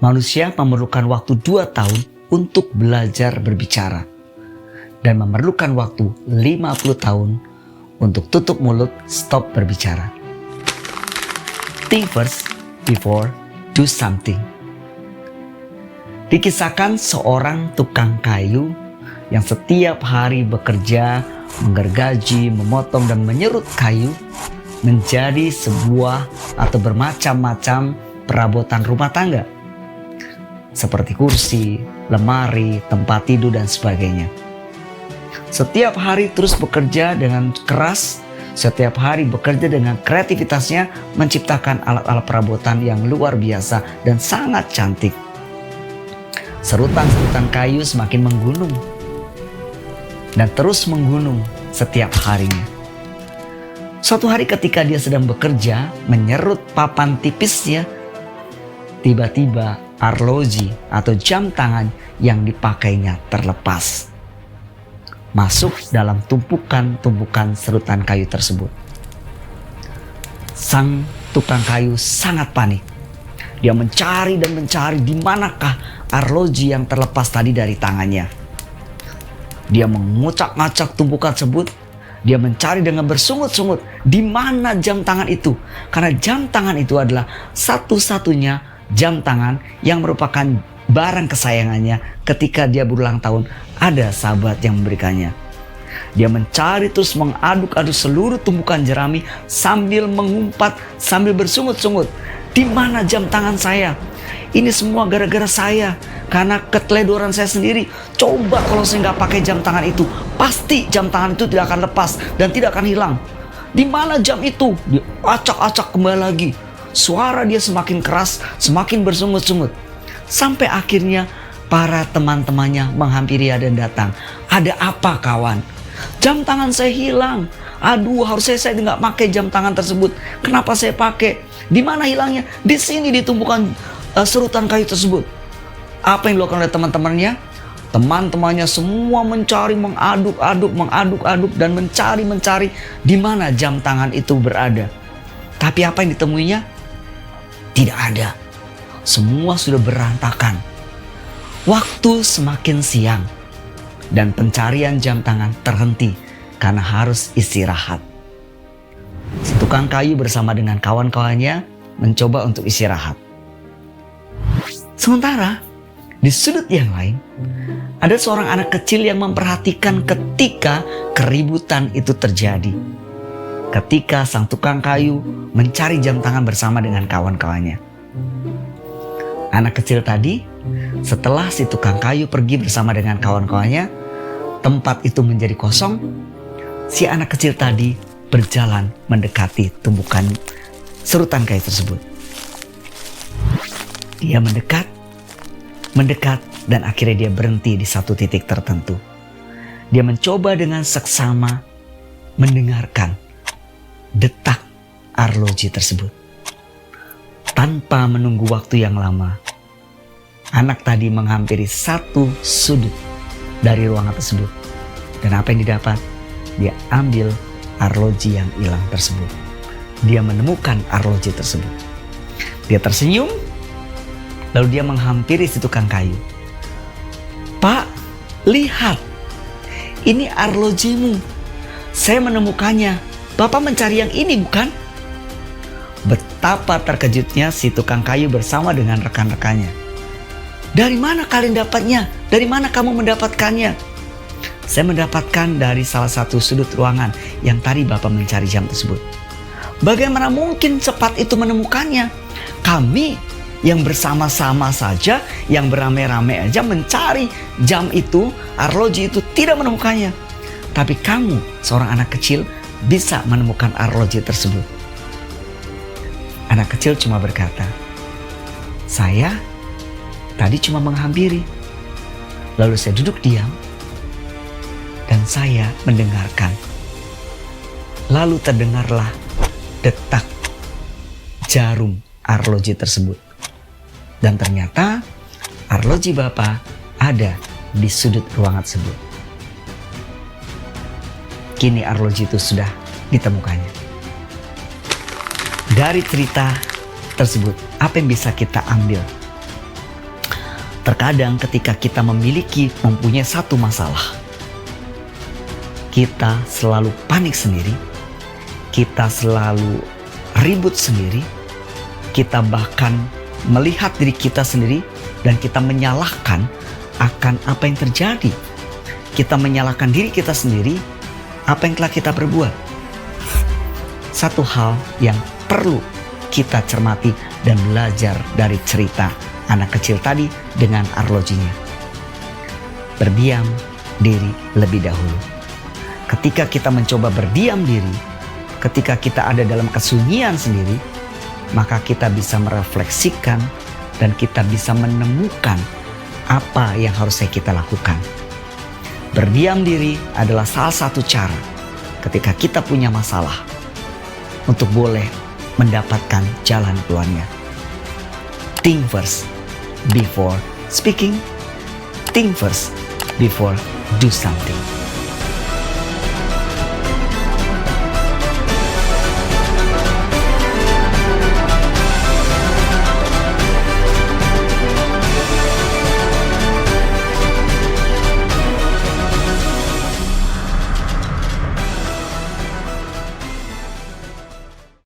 Manusia memerlukan waktu 2 tahun untuk belajar berbicara. Dan memerlukan waktu 50 tahun untuk tutup mulut, stop berbicara. Think first before do something. Dikisahkan seorang tukang kayu yang setiap hari bekerja, menggergaji, memotong dan menyerut kayu menjadi sebuah atau bermacam-macam perabotan rumah tangga. Seperti kursi, lemari, tempat tidur dan sebagainya. Setiap hari terus bekerja dengan keras, setiap hari bekerja dengan kreativitasnya menciptakan alat-alat perabotan yang luar biasa dan sangat cantik. Serutan-serutan kayu semakin menggunung dan terus menggunung setiap harinya. Suatu hari ketika dia sedang bekerja menyerut papan tipisnya, tiba-tiba arloji atau jam tangan yang dipakainya terlepas, masuk dalam tumpukan-tumpukan serutan kayu tersebut. Sang tukang kayu sangat panik. Dia mencari dan mencari di manakah arloji yang terlepas tadi dari tangannya. Dia mengucak-ngacak tumpukan tersebut. Dia mencari dengan bersungut-sungut di mana jam tangan itu. Karena jam tangan itu adalah satu-satunya jam tangan yang merupakan barang kesayangannya ketika dia berulang tahun. Ada sahabat yang memberikannya. Dia mencari terus mengaduk-aduk seluruh tumpukan jerami sambil mengumpat, sambil bersungut-sungut. Di mana jam tangan saya? Ini semua gara-gara saya. Karena keteledoran saya sendiri. Coba kalau saya nggak pakai jam tangan itu, pasti jam tangan itu tidak akan lepas dan tidak akan hilang. Di mana jam itu? Dia acak-acak kembali lagi. Suara dia semakin keras, semakin bersungut-sungut. Sampai akhirnya para teman-temannya menghampiri dan datang. Ada apa kawan? Jam tangan saya hilang. Aduh, harusnya saya nggak pakai jam tangan tersebut. Kenapa saya pakai? Di mana hilangnya? Di sini di tumpukan serutan kayu tersebut. Apa yang dilakukan oleh teman-temannya? Teman-temannya semua mencari, mengaduk-aduk dan mencari di mana jam tangan itu berada. Tapi apa yang ditemuinya? Tidak ada. Semua sudah berantakan. Waktu semakin siang dan pencarian jam tangan terhenti karena harus istirahat. Si tukang kayu bersama dengan kawan-kawannya mencoba untuk istirahat. Sementara di sudut yang lain ada seorang anak kecil yang memperhatikan ketika keributan itu terjadi. Ketika sang tukang kayu mencari jam tangan bersama dengan kawan-kawannya. Anak kecil tadi, setelah si tukang kayu pergi bersama dengan kawan-kawannya, tempat itu menjadi kosong. Si anak kecil tadi berjalan mendekati tumpukan serutan kayu tersebut. Dia mendekat dan akhirnya dia berhenti di satu titik tertentu. Dia mencoba dengan seksama mendengarkan detak arloji tersebut. Tanpa menunggu waktu yang lama, anak tadi menghampiri satu sudut dari ruangan tersebut. Dan apa yang didapat? Dia ambil arloji yang hilang tersebut. Dia menemukan arloji tersebut. Dia tersenyum, lalu dia menghampiri si tukang kayu. Pak, lihat, ini arlojimu. Saya menemukannya. Bapak mencari yang ini bukan? Betapa terkejutnya si tukang kayu bersama dengan rekan-rekannya. Dari mana kalian dapatnya? Dari mana kamu mendapatkannya? Saya mendapatkan dari salah satu sudut ruangan yang tadi Bapak mencari jam tersebut. Bagaimana mungkin cepat itu menemukannya? Kami yang bersama-sama saja, yang beramai-ramai aja mencari jam itu, arloji itu tidak menemukannya. Tapi kamu, seorang anak kecil, bisa menemukan arloji tersebut. Anak kecil cuma berkata, saya tadi cuma menghampiri. Lalu saya duduk diam dan saya mendengarkan. Lalu terdengarlah detak jarum arloji tersebut. Dan ternyata arloji Bapak ada di sudut ruangan tersebut. Kini arloji itu sudah ditemukannya. Dari cerita tersebut, apa yang bisa kita ambil? Terkadang ketika kita mempunyai satu masalah, kita selalu panik sendiri, kita selalu ribut sendiri, kita bahkan melihat diri kita sendiri dan kita menyalahkan akan apa yang terjadi. Kita menyalahkan diri kita sendiri, apa yang telah kita perbuat. Satu hal yang perlu kita cermati dan belajar dari cerita anak kecil tadi dengan arlojinya. Berdiam diri lebih dahulu. Ketika kita mencoba berdiam diri, ketika kita ada dalam kesunyian sendiri, maka kita bisa merefleksikan dan kita bisa menemukan apa yang harusnya kita lakukan. Berdiam diri adalah salah satu cara ketika kita punya masalah untuk boleh mendapatkan jalan keluarnya. Think first before speaking. Think first before do something.